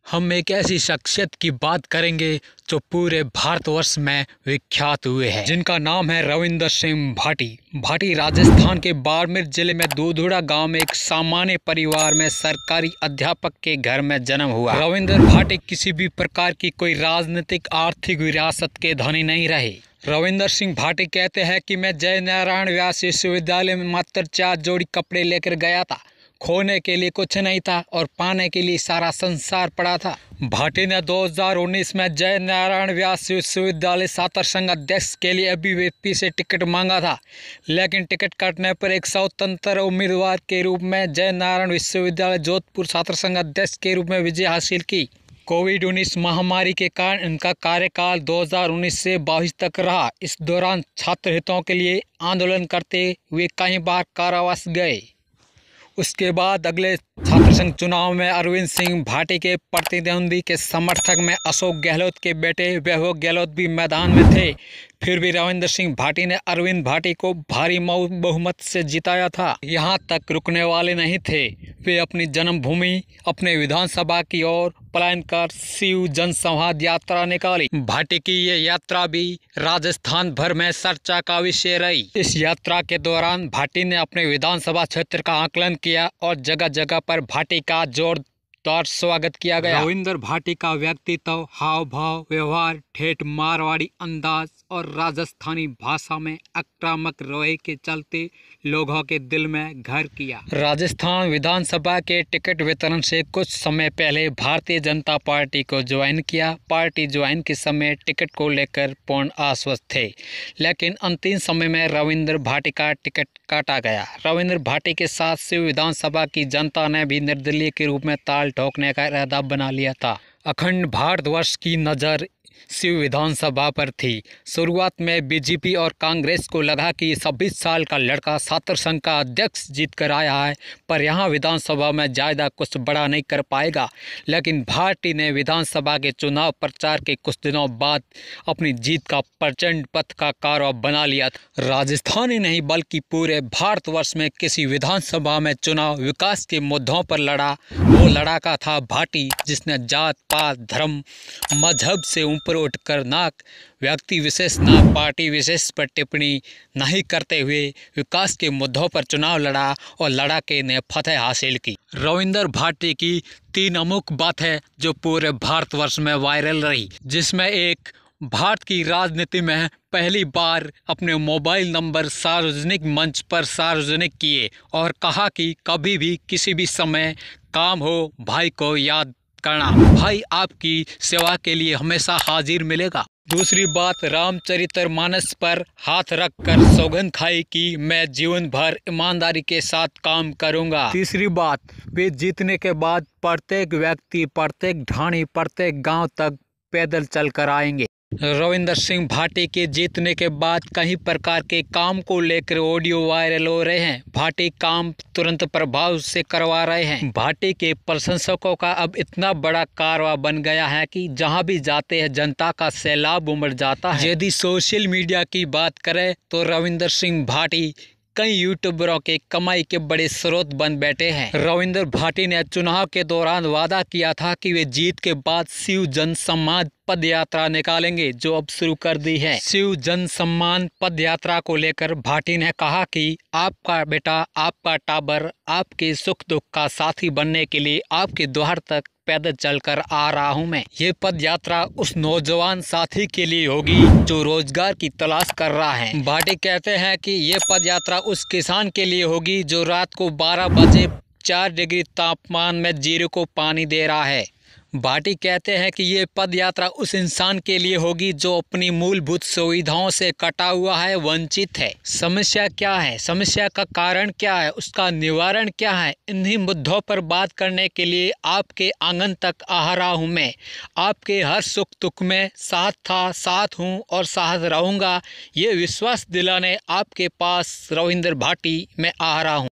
हम एक ऐसी शख्सियत की बात करेंगे जो पूरे भारतवर्ष में विख्यात हुए हैं, जिनका नाम है रविंदर सिंह भाटी। भाटी राजस्थान के बाड़मेर जिले में दूधुड़ा गांव में एक सामान्य परिवार में सरकारी अध्यापक के घर में जन्म हुआ। रविंदर भाटी किसी भी प्रकार की कोई राजनीतिक आर्थिक विरासत के धनी नहीं रहे। रविंदर सिंह भाटी कहते हैं कि मैं जय नारायण व्यास विश्वविद्यालय में मात्र 4 जोड़ी कपड़े लेकर गया था। खोने के लिए कुछ नहीं था और पाने के लिए सारा संसार पड़ा था। भाटी ने 2019 में जय नारायण व्यास विश्वविद्यालय छात्र संघ अध्यक्ष के लिए अभिव्यक्ति से टिकट मांगा था, लेकिन टिकट काटने पर एक स्वतंत्र उम्मीदवार के रूप में जय नारायण विश्वविद्यालय जोधपुर छात्र संघ अध्यक्ष के रूप में विजय हासिल की। कोविड-19 महामारी के कारण इनका कार्यकाल 2019 से 22 तक रहा। इस दौरान छात्र हितों के लिए आंदोलन करते हुए कई बार कारावास गए। उसके बाद अगले छात्र संघ चुनाव में अरविंद सिंह भाटी के प्रतिद्वंदी के समर्थक में अशोक गहलोत के बेटे वैभव गहलोत भी मैदान में थे। फिर भी रविंदर सिंह भाटी ने अरविंद भाटी को भारी बहुमत से जिताया था। यहाँ तक रुकने वाले नहीं थे, वे अपनी जन्मभूमि अपने विधानसभा की ओर पलायन कर शिव जनसंवाद यात्रा निकाली। भाटी की ये यात्रा भी राजस्थान भर में चर्चा का विषय रही। इस यात्रा के दौरान भाटी ने अपने विधानसभा क्षेत्र का आकलन किया और जगह जगह पर भाटी का जोरदार स्वागत किया गया। रविंदर भाटी का व्यक्तित्व, हाव भाव, व्यवहार, ठेठ मारवाड़ी अंदाज और राजस्थानी भाषा में आक्रामक रवैये के चलते लोगों के दिल में घर किया। राजस्थान विधानसभा के टिकट वितरण से कुछ समय पहले भारतीय जनता पार्टी को ज्वाइन किया। पार्टी ज्वाइन के समय टिकट को लेकर पूर्ण आश्वस्त थे, लेकिन अंतिम समय में रविंदर भाटी का टिकट काटा गया। रविंदर भाटी के साथ शिव विधानसभा की जनता ने भी निर्दलीय के रूप में ताल ठोकने का इरादा बना लिया था। अखंड भारतवर्ष की नज़र शिव विधानसभा पर थी। शुरुआत में बीजेपी और कांग्रेस को लगा कि 26 साल का लड़का छात्र संघ का अध्यक्ष जीत कर आया है, पर यहाँ विधानसभा में ज़्यादा कुछ बड़ा नहीं कर पाएगा। लेकिन भाटी ने विधानसभा के चुनाव प्रचार के कुछ दिनों बाद अपनी जीत का प्रचंड पथ का कारवा बना लिया था। राजस्थान ही नहीं बल्कि पूरे भारतवर्ष में किसी विधानसभा में चुनाव विकास के मुद्दों पर लड़ा वो लड़ाका था भाटी, जिसने जात पात धर्म मजहब से ऊपर उठकर ना व्यक्ति विशेष ना पार्टी विशेष पर टिप्पणी नहीं करते हुए विकास के मुद्दों पर चुनाव लड़ा और लड़ाके ने फतह हासिल की। रविंदर भाटी की 3 अमुक बात है जो पूरे भारतवर्ष में वायरल रही, जिसमें एक, भारत की राजनीति में पहली बार अपने मोबाइल नंबर सार्वजनिक मंच पर सार्वजनिक किए और कहा कि कभी भी किसी भी समय काम हो भाई को याद करना, भाई आपकी सेवा के लिए हमेशा हाजिर मिलेगा। दूसरी बात, रामचरितमानस पर हाथ रखकर सौगंध खाई कि मैं जीवन भर ईमानदारी के साथ काम करूंगा। तीसरी बात, वे जीतने के बाद प्रत्येक व्यक्ति, प्रत्येक ढाणी, प्रत्येक गांव तक पैदल चलकर आएंगे। रविंदर सिंह भाटी के जीतने के बाद कई प्रकार के काम को लेकर ऑडियो वायरल हो रहे हैं। भाटी काम तुरंत प्रभाव से करवा रहे हैं। भाटी के प्रशंसकों का अब इतना बड़ा कारवा बन गया है कि जहां भी जाते हैं जनता का सैलाब उमड़ जाता है। यदि सोशल मीडिया की बात करें तो रविंदर सिंह भाटी कई यूट्यूबरों के कमाई के बड़े स्रोत बन बैठे हैं। रविंदर भाटी ने चुनाव के दौरान वादा किया था कि वे जीत के बाद शिव जन सम्मान पद यात्रा निकालेंगे, जो अब शुरू कर दी है। शिव जन सम्मान पद यात्रा को लेकर भाटी ने कहा कि आपका बेटा, आपका टाबर, आपके सुख दुख का साथी बनने के लिए आपके द्वार तक पैदल चलकर आ रहा हूं मैं। ये पद यात्रा उस नौजवान साथी के लिए होगी जो रोजगार की तलाश कर रहा है। भाटी कहते हैं कि ये पद यात्रा उस किसान के लिए होगी जो रात को 12 बजे 4 डिग्री तापमान में जीरे को पानी दे रहा है। भाटी कहते हैं कि ये पद यात्रा उस इंसान के लिए होगी जो अपनी मूलभूत सुविधाओं से कटा हुआ है, वंचित है। समस्या क्या है, समस्या का कारण क्या है, उसका निवारण क्या है, इन्हीं मुद्दों पर बात करने के लिए आपके आंगन तक आ रहा हूँ मैं। आपके हर सुख दुख में साथ था, साथ हूँ और साथ रहूँगा, ये विश्वास दिलाने आपके पास रविंदर भाटी मैं आ रहा हूँ।